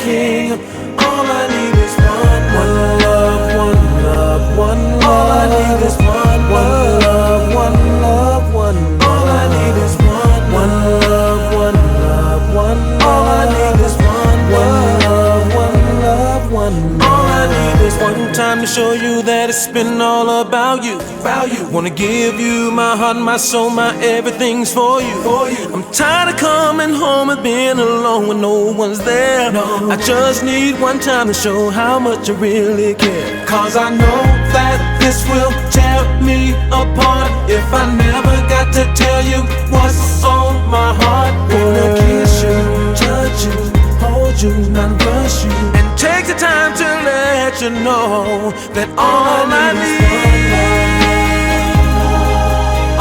king. All I need is one love, one love, one love. All I need is one love, one love, one love. All I need is one love, one love, one love. All I need is one love, one love, one love. All I need is one time to show you that it's been all about you. Wanna give you my heart, my soul, my everything's for you. I'm tired of coming home and being alone when no one's there. I just need one time to show how much I really care. Cause I know that this will tear me apart if I never got to tell you what's on my heart. Wanna kiss you, touch you, hold you, not rush you, and take the time to let you know that all I need is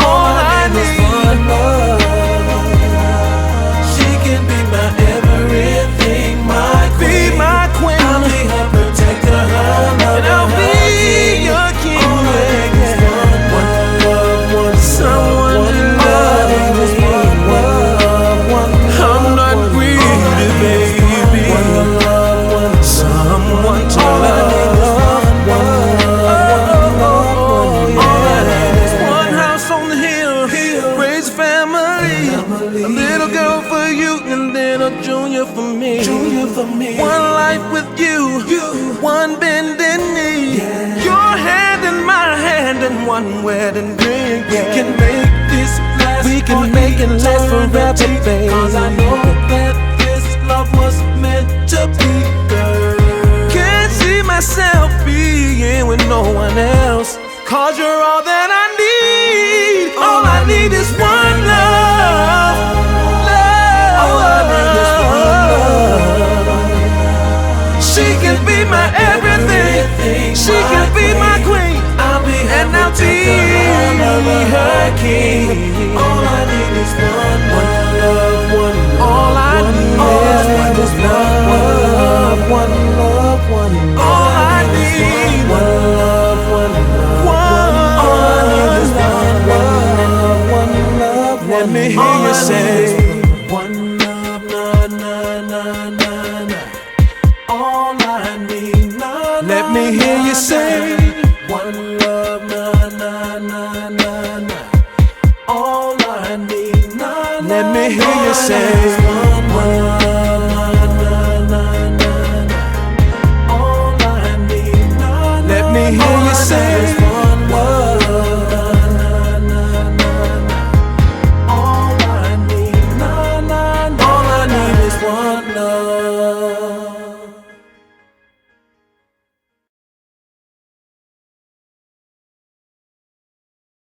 all I need is one love. She can be my everything, my queen, be my queen. I'll be her protector, her love, and I'll be your king. All I need is one love, someone to love. I'm not greedy, baby. Someone to love. A little girl for you and then a junior for me. One life with you, one bending knee. Your hand in my hand and one wedding ring. We can make this last. We can make it last forever, baby. Cause I know that this love was meant to be, girl. Can't see myself being with no one else. Cause you're all that I need. All I need is one love. All I need is one love. She can be my everything. She can be my queen. I'll be her and I'll be her king. All I need is one love, one love. All I need is one love, one love, one love. All I need one love, one love. All I need is one love, one love. Let me hear you say one love, na na na na na. All I need, na na. Let me hear you say one love, na na na na na. All I need, na na. Let me hear you say.